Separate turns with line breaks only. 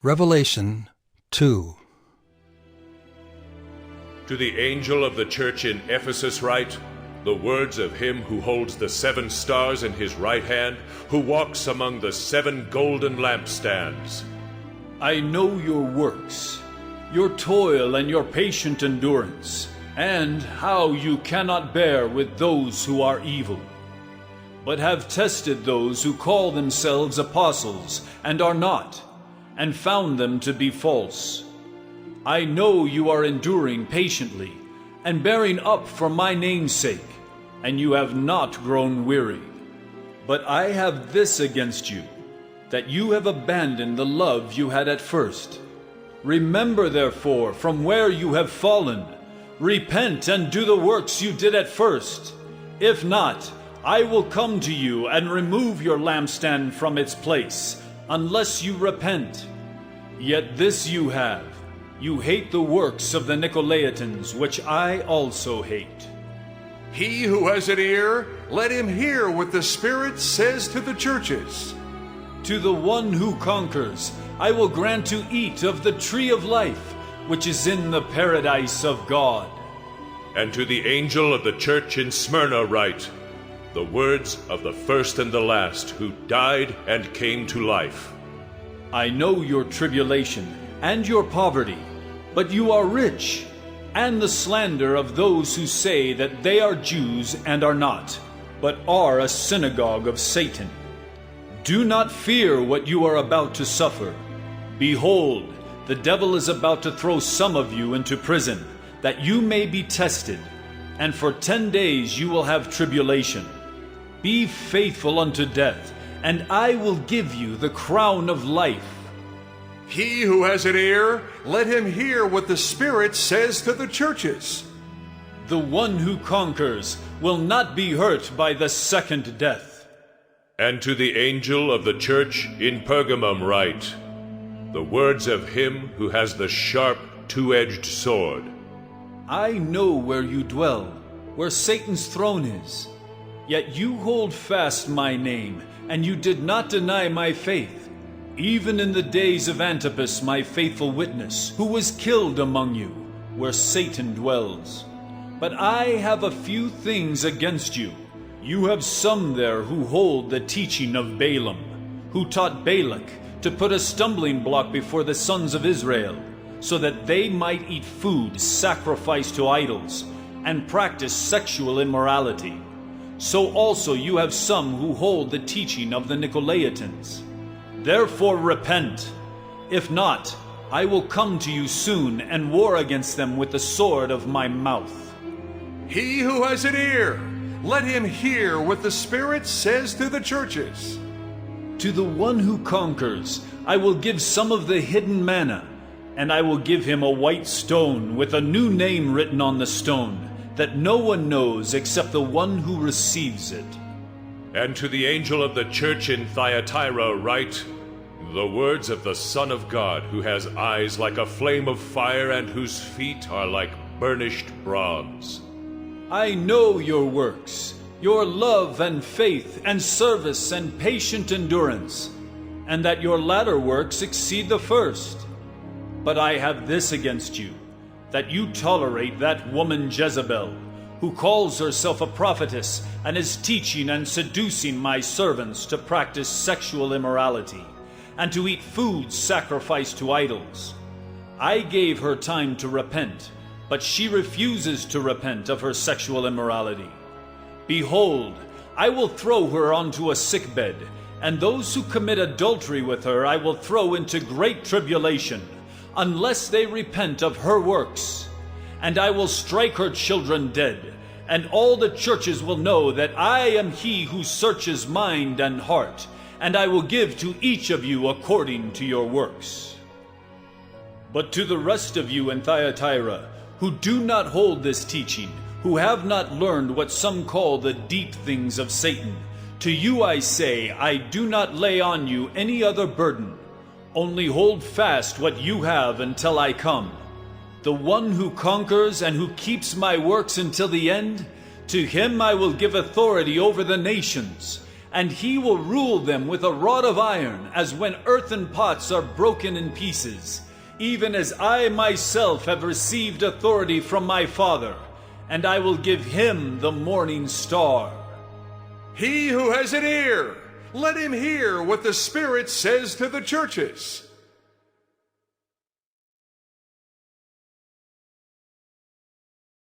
Revelation 2.
To the angel of the church in Ephesus write, the words of him who holds the 7 stars in his right hand, who walks among the 7 golden lampstands.
I know your works, your toil and your patient endurance, and how you cannot bear with those who are evil, but have tested those who call themselves apostles and are not, and found them to be false. I know you are enduring patiently, and bearing up for my name's sake, and you have not grown weary. But I have this against you, that you have abandoned the love you had at first. Remember therefore from where you have fallen. Repent and do the works you did at first. If not, I will come to you and remove your lampstand from its place, unless you repent. Yet this you have, you hate the works of the Nicolaitans, which I also hate.
He who has an ear, let him hear what the Spirit says to the churches.
To the one who conquers, I will grant to eat of the tree of life, which is in the paradise of God.
And to the angel of the church in Smyrna write, the words of the first and the last, who died and came to life.
I know your tribulation and your poverty, but you are rich, and the slander of those who say that they are Jews and are not, but are a synagogue of Satan. Do not fear what you are about to suffer. Behold, the devil is about to throw some of you into prison, that you may be tested, and for 10 days you will have tribulation. Be faithful unto death, and I will give you the crown of life.
He who has an ear, let him hear what the Spirit says to the churches.
The one who conquers will not be hurt by the second death.
And to the angel of the church in Pergamum write, the words of him who has the sharp, 2-edged sword.
I know where you dwell, where Satan's throne is. Yet you hold fast my name, and you did not deny my faith, even in the days of Antipas, my faithful witness, who was killed among you, where Satan dwells. But I have a few things against you. You have some there who hold the teaching of Balaam, who taught Balak to put a stumbling block before the sons of Israel, so that they might eat food sacrificed to idols, and practice sexual immorality. So also you have some who hold the teaching of the Nicolaitans. Therefore repent. If not, I will come to you soon and war against them with the sword of my mouth.
He who has an ear, let him hear what the Spirit says to the churches.
To the one who conquers, I will give some of the hidden manna, and I will give him a white stone with a new name written on the stone, that no one knows except the one who receives it.
And to the angel of the church in Thyatira write, the words of the Son of God, who has eyes like a flame of fire and whose feet are like burnished bronze.
I know your works, your love and faith and service and patient endurance, and that your latter works exceed the first. But I have this against you, that you tolerate that woman Jezebel, who calls herself a prophetess and is teaching and seducing my servants to practice sexual immorality, and to eat food sacrificed to idols. I gave her time to repent, but she refuses to repent of her sexual immorality. Behold, I will throw her onto a sickbed, and those who commit adultery with her I will throw into great tribulation, unless they repent of her works. And I will strike her children dead, and all the churches will know that I am he who searches mind and heart, and I will give to each of you according to your works. But to the rest of you in Thyatira, who do not hold this teaching, who have not learned what some call the deep things of Satan, to you I say, I do not lay on you any other burden. Only hold fast what you have until I come. The one who conquers and who keeps my works until the end, to him I will give authority over the nations, and he will rule them with a rod of iron, as when earthen pots are broken in pieces, even as I myself have received authority from my Father, and I will give him the morning star.
He who has an ear, let him hear what the Spirit says to the churches.